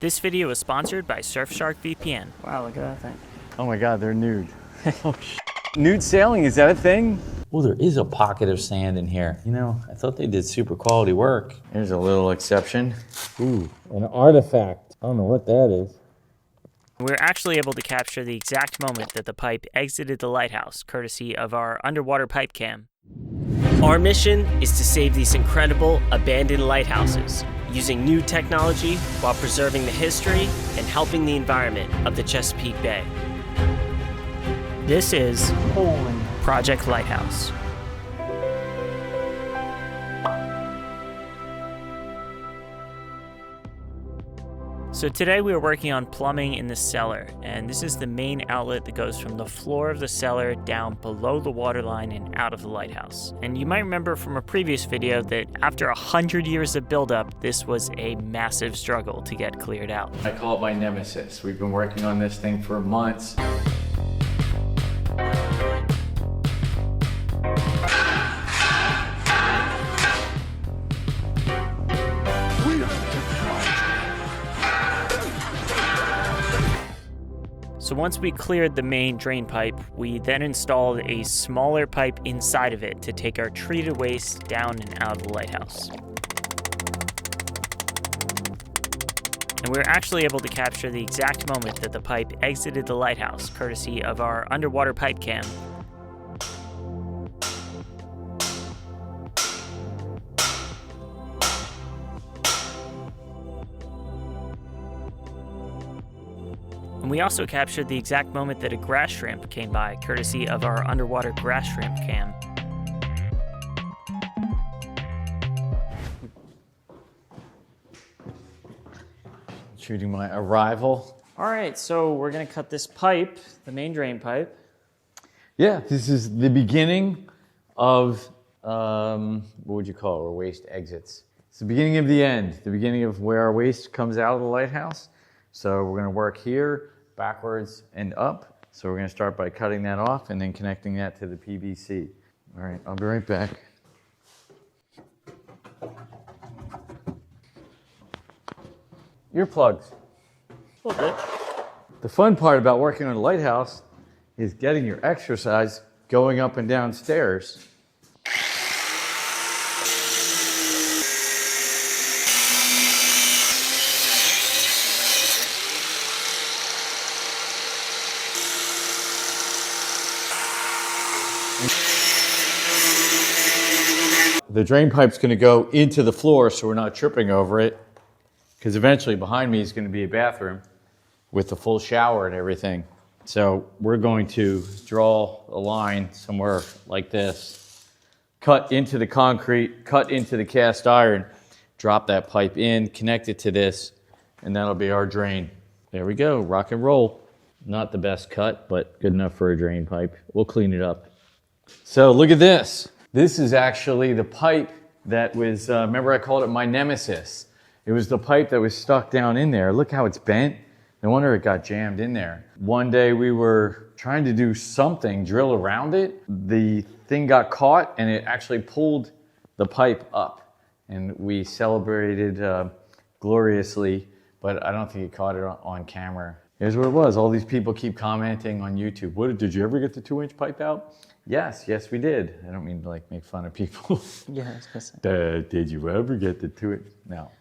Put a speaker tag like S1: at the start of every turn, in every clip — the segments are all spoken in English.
S1: This video is sponsored by Surfshark VPN.
S2: Wow, look at that thing.
S3: Oh my God, they're nude. Oh, nude sailing, is that a thing?
S4: Well, there is a pocket of sand in here. You know, I thought they did super quality work.
S3: There's a little exception.
S4: Ooh, an artifact. I don't know what that is.
S1: We're actually able to capture the exact moment that the pipe exited the lighthouse, courtesy of our underwater pipe cam.
S5: Our mission is to save these incredible abandoned lighthouses, using new technology while preserving the history and helping the environment of the Chesapeake Bay.
S1: This is Project Lighthouse. So today we are working on plumbing in the cellar, and this is the main outlet that goes from the floor of the cellar down below the waterline and out of the lighthouse. And you might remember from a previous video that after 100 years of buildup, this was a massive struggle to get cleared out.
S3: I call it my nemesis. We've been working on this thing for months.
S1: So once we cleared the main drain pipe, we then installed a smaller pipe inside of it to take our treated waste down and out of the lighthouse. And we were actually able to capture the exact moment that the pipe exited the lighthouse, courtesy of our underwater pipe cam. And we also captured the exact moment that a grass shrimp came by, courtesy of our underwater grass shrimp cam.
S3: Shooting my arrival.
S2: All right, so we're gonna cut this pipe, the main drain pipe.
S3: Yeah, this is the beginning of, what would you call it, our waste exits. It's the beginning of the end, the beginning of where our waste comes out of the lighthouse. So we're gonna work here, backwards and up. So we're gonna start by cutting that off and then connecting that to the PVC. All right, I'll be right back. Earplugs.
S2: A little bit.
S3: The fun part about working on a lighthouse is getting your exercise going up and down stairs. The drain pipe's going to go into the floor so we're not tripping over it, because eventually behind me is going to be a bathroom with a full shower and everything. So we're going to draw a line somewhere like this, cut into the concrete, cut into the cast iron, drop that pipe in, connect it to this, and that'll be our drain. There we go, rock and roll. Not the best cut, but good enough for a drain pipe. We'll clean it up. So look at this. This is actually the pipe that was, remember I called it my nemesis. It was the pipe that was stuck down in there. Look how it's bent. No wonder it got jammed in there. One day we were trying to do something, drill around it. The thing got caught and it actually pulled the pipe up. And we celebrated gloriously, but I don't think it caught it on camera. Here's what it was. All these people keep commenting on YouTube. Did you ever get the 2-inch pipe out? Yes, we did. I don't mean to like make fun of people.
S2: Yeah, I was gonna say.
S3: Did you ever get the 2-inch? No.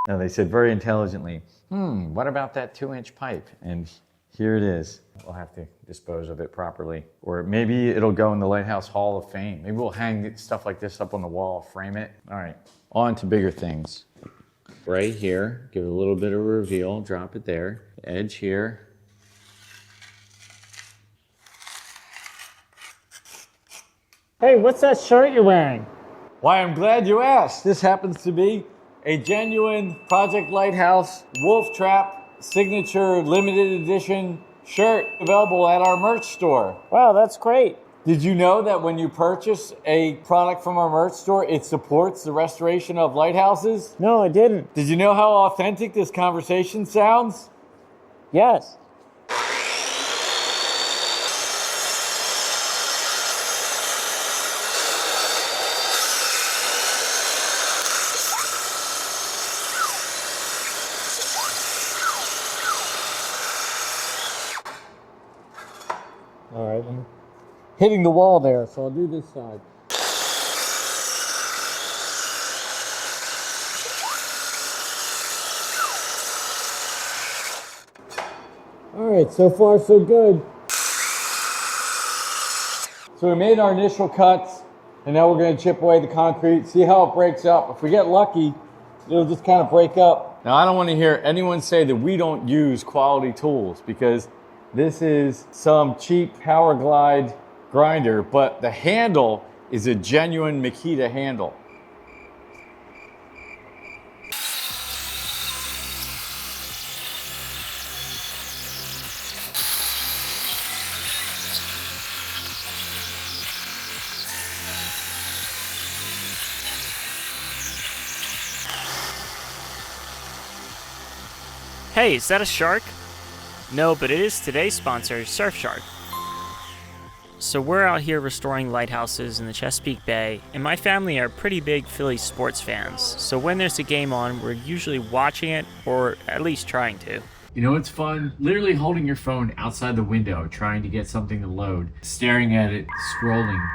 S3: No, they said very intelligently, what about that 2-inch pipe? And here it is. We'll have to dispose of it properly. Or maybe it'll go in the Lighthouse Hall of Fame. Maybe we'll hang stuff like this up on the wall, frame it. All right, on to bigger things. Right here, give it a little bit of a reveal, drop it there. Edge here.
S2: Hey, what's that shirt you're wearing?
S3: Why, I'm glad you asked. This happens to be a genuine Project Lighthouse Wolf Trap signature limited edition shirt available at our merch store.
S2: Wow, that's great.
S3: Did you know that when you purchase a product from our merch store, it supports the restoration of lighthouses?
S2: No, I didn't.
S3: Did you know how authentic this conversation sounds?
S2: Yes.
S3: All right, I'm hitting the wall there, so I'll do this side. All right, so far so good. So we made our initial cuts, and now we're going to chip away the concrete, see how it breaks up. If we get lucky, it'll just kind of break up. Now, I don't want to hear anyone say that we don't use quality tools, because this is some cheap Power Glide grinder, but the handle is a genuine Makita handle.
S1: Hey, is that a shark? No, but it is today's sponsor, Surfshark. So we're out here restoring lighthouses in the Chesapeake Bay, and my family are pretty big Phillies sports fans. So when there's a game on, we're usually watching it, or at least trying to.
S3: You know, it's fun literally holding your phone outside the window, trying to get something to load, staring at it, scrolling.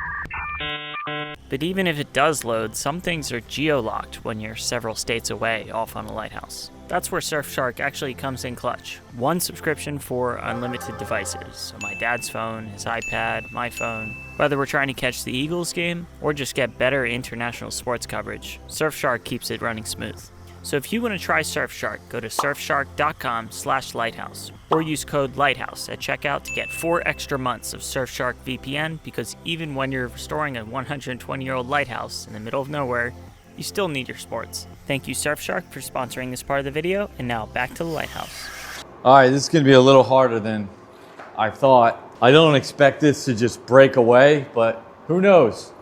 S1: But even if it does load, some things are geo-locked when you're several states away off on a lighthouse. That's where Surfshark actually comes in clutch. One subscription for unlimited devices. So my dad's phone, his iPad, my phone. Whether we're trying to catch the Eagles game or just get better international sports coverage, Surfshark keeps it running smooth. So if you want to try Surfshark, go to surfshark.com/lighthouse or use code LIGHTHOUSE at checkout to get 4 extra months of Surfshark VPN, because even when you're restoring a 120-year-old lighthouse in the middle of nowhere, you still need your sports. Thank you, Surfshark, for sponsoring this part of the video, and now back to the lighthouse.
S3: All right, this is going to be a little harder than I thought. I don't expect this to just break away, but who knows?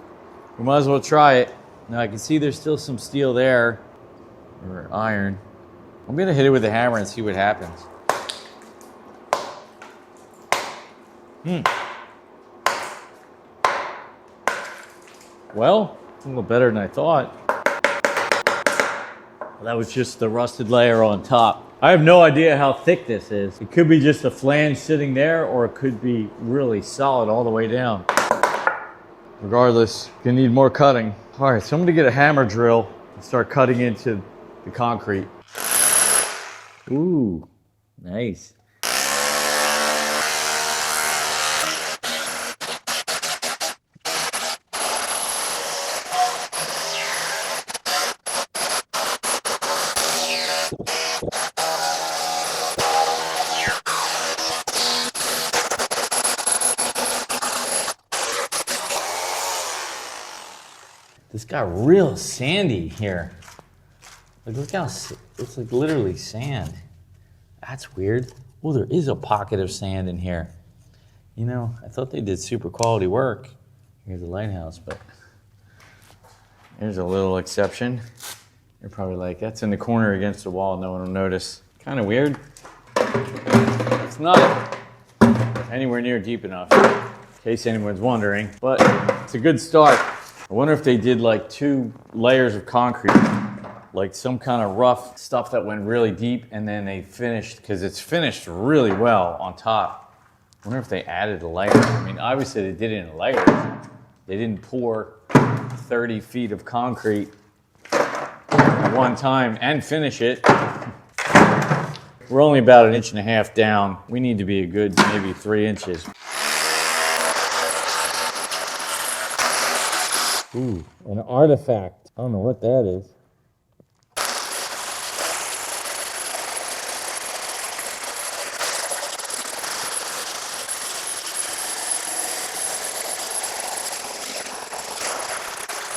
S3: We might as well try it. Now I can see there's still some steel there, or iron. I'm going to hit it with a hammer and see what happens. Well, it's a little better than I thought. That was just the rusted layer on top. I have no idea how thick this is. It could be just a flange sitting there, or it could be really solid all the way down. Regardless, gonna need more cutting. All right, so I'm gonna get a hammer drill and start cutting into the concrete. Ooh, nice.
S4: This got real sandy here. Like, look how, it's like literally sand. That's weird. Well, there is a pocket of sand in here. You know, I thought they did super quality work. Here's the lighthouse, but
S3: Here's a little exception. You're probably like, that's in the corner against the wall, no one will notice. Kind of weird. It's not anywhere near deep enough, in case anyone's wondering, but it's a good start. I wonder if they did like 2 layers of concrete, like some kind of rough stuff that went really deep, and then they finished, because it's finished really well on top. I wonder if they added a layer. I mean, obviously they did it in layers. They didn't pour 30 feet of concrete at one time and finish it. We're only about 1.5 inches down. We need to be a good maybe 3 inches. Ooh, an artifact. I don't know what that is.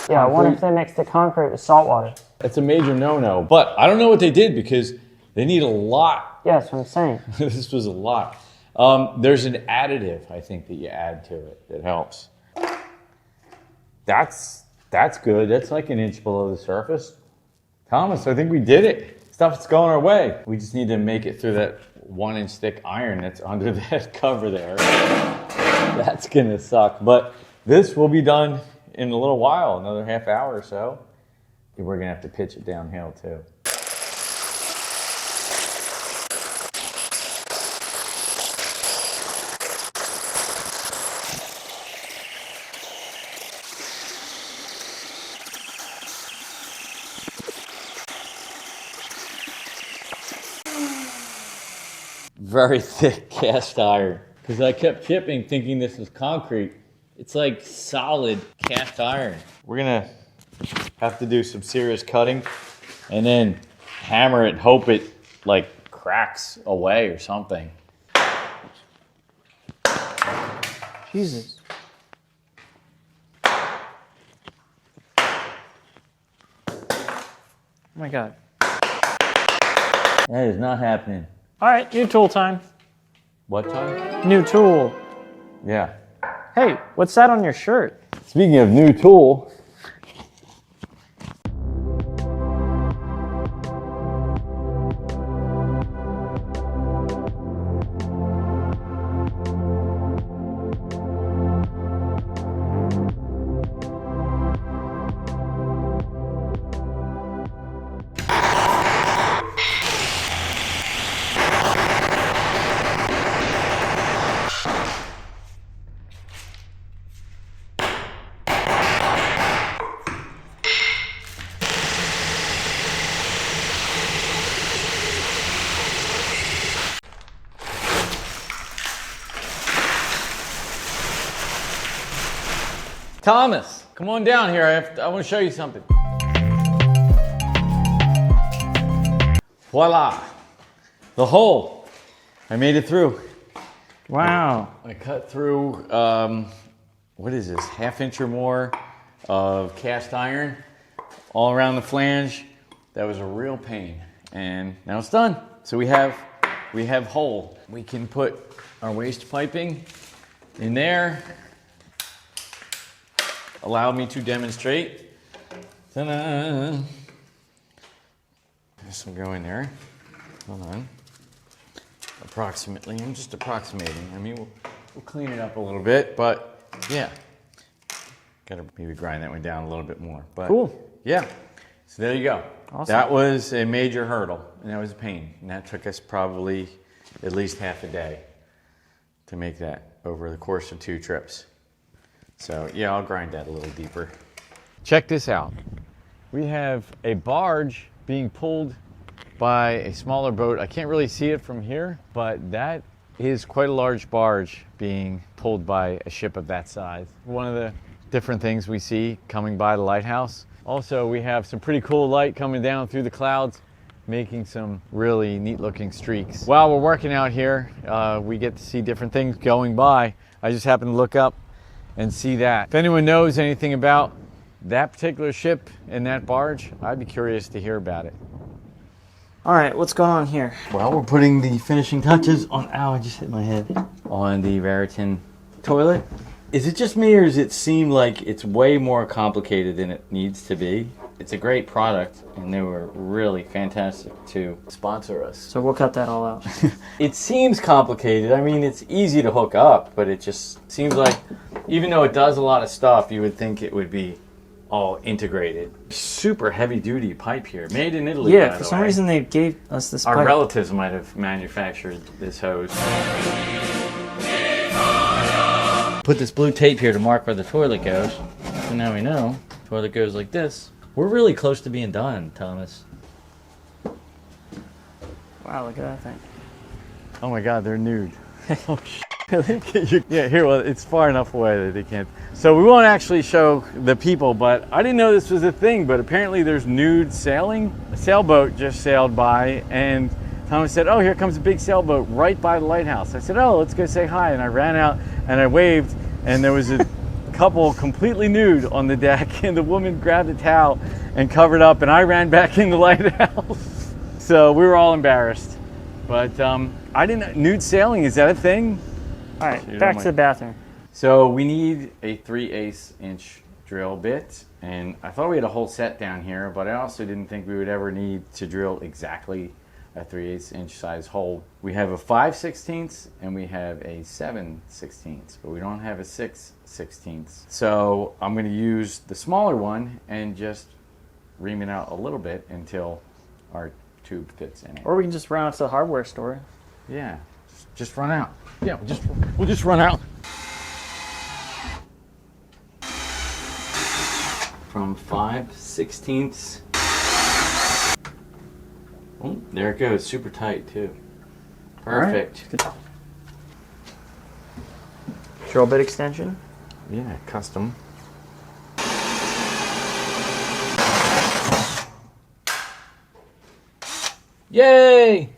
S2: Yeah, I wonder if they mixed the concrete with salt water.
S3: That's a major no-no. But I don't know what they did, because they need a lot.
S2: Yeah, that's what I'm saying.
S3: This was a lot. There's an additive, I think, that you add to it that helps. That's good. That's like 1 inch below the surface. Thomas, I think we did it. Stuff's going our way. We just need to make it through that 1 inch thick iron that's under that cover there. That's gonna suck. But this will be done in a little while, another half hour or so. We're gonna have to pitch it downhill too. very thick cast iron. Because I kept chipping thinking this was concrete. It's like solid cast iron. We're gonna have to do some serious cutting and then hammer it, hope it like cracks away or something.
S2: Jesus. Oh my God.
S3: That is not happening.
S2: All right, new tool time.
S3: What time?
S2: New tool.
S3: Yeah.
S2: Hey, what's that on your shirt?
S3: Speaking of new tool. Thomas, come on down here. I want to show you something. Voila. The hole. I made it through.
S2: Wow.
S3: I cut through, what is this, 1/2 inch or more of cast iron all around the flange. That was a real pain. And now it's done. So we have hole. We can put our waste piping in there. Allow me to demonstrate. Ta-da. This will go in there. Hold on. Approximately. I'm just approximating. I mean, we'll clean it up a little bit, but yeah. Gotta maybe grind that one down a little bit more. But
S2: Cool.
S3: yeah. So there you go.
S2: Awesome.
S3: That was a major hurdle, and that was a pain. And that took us probably at least half a day to make that over the course of 2 trips. So yeah, I'll grind that a little deeper. Check this out. We have a barge being pulled by a smaller boat. I can't really see it from here, but that is quite a large barge being pulled by a ship of that size. One of the different things we see coming by the lighthouse. Also, we have some pretty cool light coming down through the clouds, making some really neat looking streaks. While we're working out here, we get to see different things going by. I just happened to look up and see that. If anyone knows anything about that particular ship and that barge, I'd be curious to hear about it.
S2: All right, what's going on here?
S3: Well, we're putting the finishing touches on, ow, I just hit my head, on the Raritan toilet. Is it just me, or does it seem like it's way more complicated than it needs to be? It's a great product, and they were really fantastic to sponsor us.
S2: So we'll cut that all out.
S3: It seems complicated. I mean, it's easy to hook up, but it just seems like, even though it does a lot of stuff, you would think it would be all integrated. Super heavy-duty pipe here, made in Italy.
S2: Yeah,
S3: by
S2: for
S3: the
S2: some
S3: way.
S2: reason they gave us this
S3: Our
S2: pipe.
S3: relatives might have manufactured this hose. Put this blue tape here to mark where the toilet goes. So now we know. Toilet goes like this. We're really close to being done, Thomas.
S2: Wow, look at that thing.
S3: Oh my God, they're nude. Oh, really? Yeah, here, well, it's far enough away that they can't. So we won't actually show the people, but I didn't know this was a thing, but apparently there's nude sailing. A sailboat just sailed by, and Thomas said, oh, here comes a big sailboat right by the lighthouse. I said, oh, let's go say hi. And I ran out and I waved, and there was a couple completely nude on the deck, and the woman grabbed a towel and covered up, and I ran back in the lighthouse. So we were all embarrassed. But I didn't, nude sailing, is that a thing?
S2: All right, back to the bathroom.
S3: So we need a 3/8 inch drill bit, and I thought we had a whole set down here, but I also didn't think we would ever need to drill exactly a 3/8 inch size hole. We have a 5/16 and we have a 7/16, but we don't have a 6/16. So I'm going to use the smaller one and just ream it out a little bit until our tube fits in it.
S2: Or we can just run out to the hardware store.
S3: Yeah, just run out. Yeah, we'll just run out. From 5/16. Oh, there it goes, super tight too. Perfect.
S2: Drill bit extension.
S3: Yeah, custom. Yay!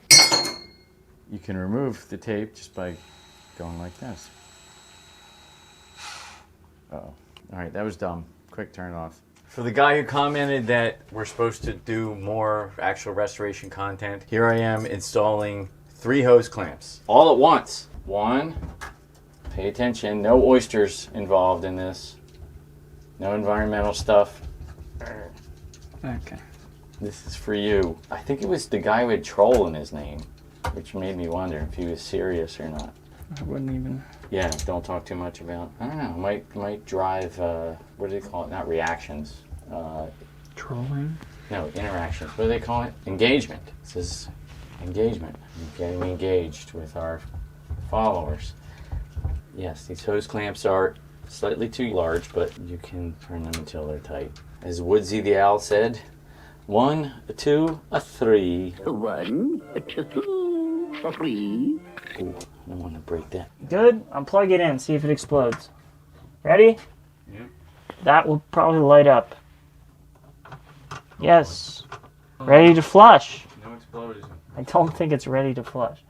S3: You can remove the tape just by going like this. Uh-oh. All right, that was dumb. Quick turn off. For the guy who commented that we're supposed to do more actual restoration content, here I am installing 3 hose clamps all at once. 1, pay attention, no oysters involved in this. No environmental stuff.
S2: Okay.
S3: This is for you. I think it was the guy with troll in his name, which made me wonder if he was serious or not.
S2: I wouldn't even.
S3: Yeah, don't talk too much about. I don't know. Might drive. What do they call it? Not reactions.
S2: Trolling.
S3: No, interactions. What do they call it? Engagement. This is engagement. Getting engaged with our followers. Yes, these hose clamps are slightly too large, but you can turn them until they're tight. As Woodsy the Owl said, 1, 2, 3.
S6: 1, 2, 3.
S3: Ooh, I don't want to break that.
S2: Good. Unplug it in. See if it explodes. Ready?
S3: Yeah.
S2: That will probably light up. Yes. Ready to flush.
S3: No explosion.
S2: I don't think it's ready to flush.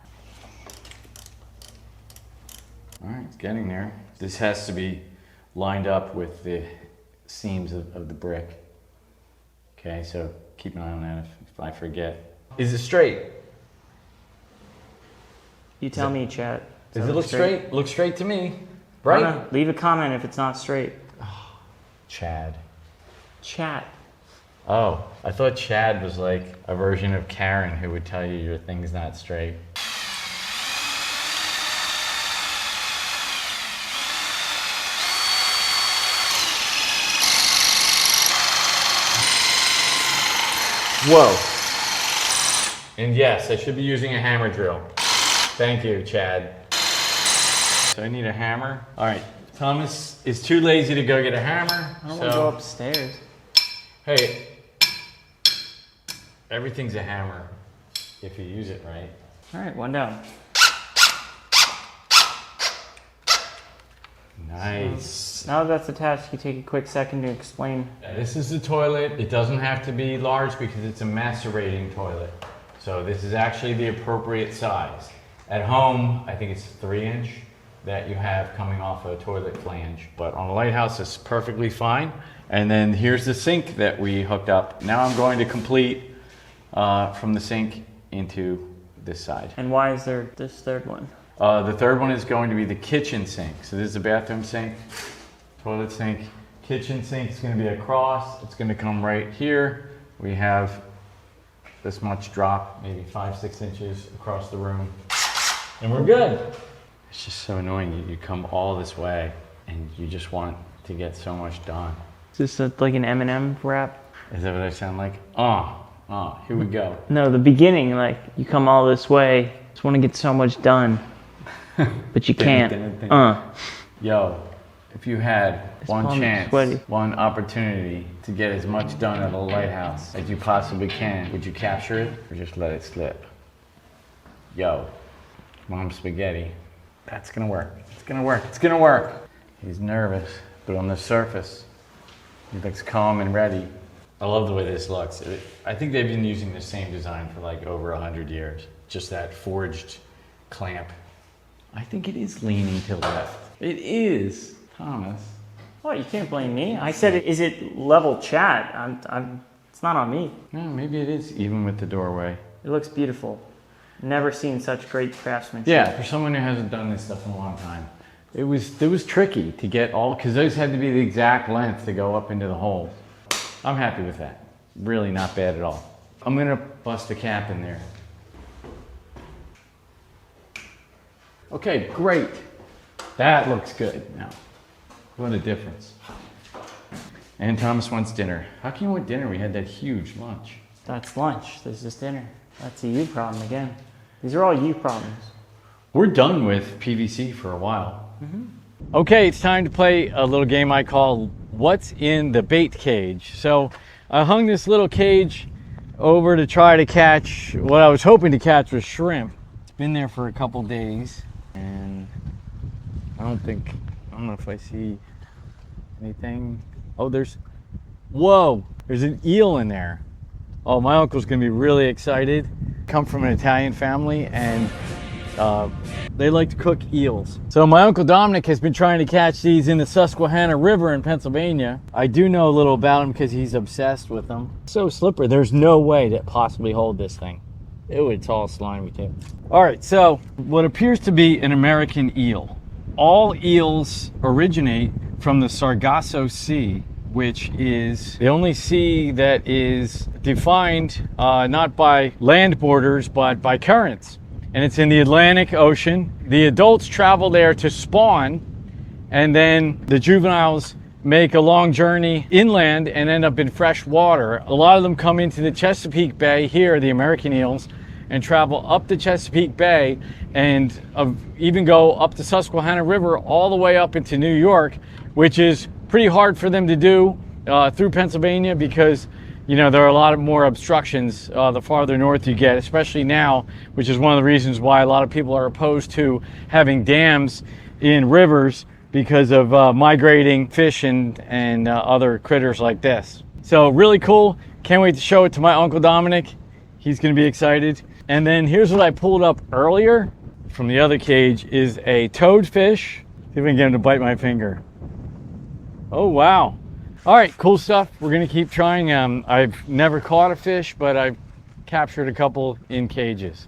S3: All right, it's getting there. This has to be lined up with the seams of the brick. Okay, so keep an eye on that if I forget. Is it straight?
S2: You tell me, chat.
S3: Does it look straight? Looks straight to me.
S2: I
S3: Right?
S2: don't know. Leave a comment if it's not straight.
S3: Chad.
S2: Chat.
S3: Oh, I thought Chad was like a version of Karen who would tell you your thing's not straight. Whoa. And yes, I should be using a hammer drill. Thank you, Chad. So I need a hammer. All right, Thomas is too lazy to go get a hammer.
S2: I don't want to go upstairs.
S3: Hey, everything's a hammer if you use it right.
S2: All right, one down.
S3: Nice.
S2: Now that that's attached, you take a quick second to explain.
S3: This is the toilet. It doesn't have to be large because it's a macerating toilet. So this is actually the appropriate size. At home, I think it's 3-inch that you have coming off a toilet flange. But on a Lighthouse, it's perfectly fine. And then here's the sink that we hooked up. Now I'm going to complete from the sink into this side.
S2: And why is there this third one?
S3: The third one is going to be the kitchen sink. So this is a bathroom sink, toilet sink, kitchen sink is going to be across. It's going to come right here. We have this much drop, maybe 5-6 inches across the room. And we're good. It's just so annoying. You come all this way and you just want to get so much done.
S2: Is this like an M&M wrap?
S3: Is that what I sound like? Here we go.
S2: No, the beginning, like you come all this way, just want to get so much done, but you can't.
S3: Yo, if you had one
S2: palm is
S3: chance,
S2: sweaty.
S3: one opportunity to get as much done at a Lighthouse as you possibly can, would you capture it or just let it slip? Yo, Mom Spaghetti, that's gonna work. It's gonna work. It's gonna work. He's nervous, but on the surface, he looks calm and ready. I love the way this looks. I think they've been using the same design for like over 100 years. Just that forged clamp. I think it is leaning to the left. It is, Thomas.
S2: Oh, you can't blame me. I said, is it level chat? It's not on me.
S3: No, maybe it is, even with the doorway.
S2: It looks beautiful. Never seen such great craftsmanship.
S3: Yeah, for someone who hasn't done this stuff in a long time. It was tricky to get all, because those had to be the exact length to go up into the holes. I'm happy with that. Really not bad at all. I'm gonna bust a cap in there. Okay, great. That looks good now. What a difference. And Thomas wants dinner. How can you want dinner? We had that huge lunch.
S2: That's lunch. This is dinner. That's a you problem again. These are all you problems.
S3: We're done with PVC for a while. Okay, it's time to play a little game I call What's in the Bait Cage. So I hung this little cage over to try to catch, what I was hoping to catch was shrimp. been there for a couple days, and I don't know if I see anything. Oh, whoa, there's an eel in there. Oh, my uncle's gonna be really excited. Come from an Italian family, and they like to cook eels. So my Uncle Dominic has been trying to catch these in the Susquehanna River in Pennsylvania. I do know a little about him because he's obsessed with them. So slippery, there's no way to possibly hold this thing. Ew, it's all slimy too. All right, so what appears to be an American eel. All eels originate from the Sargasso Sea, which is the only sea that is defined not by land borders, but by currents. And it's in the Atlantic Ocean. The adults travel there to spawn, and then the juveniles make a long journey inland and end up in fresh water. A lot of them come into the Chesapeake Bay here, the American eels, and travel up the Chesapeake Bay and even go up the Susquehanna River all the way up into New York, which is pretty hard for them to do through Pennsylvania because there are a lot of more obstructions the farther north you get, especially now, which is one of the reasons why a lot of people are opposed to having dams in rivers because of migrating fish and other critters like this. So really cool. Can't wait to show it to my Uncle Dominic. He's going to be excited. And then here's what I pulled up earlier from the other cage is a toadfish. See if I can get him to bite my finger. Oh, wow. All right, cool stuff. We're gonna keep trying. I've never caught a fish, but I've captured a couple in cages.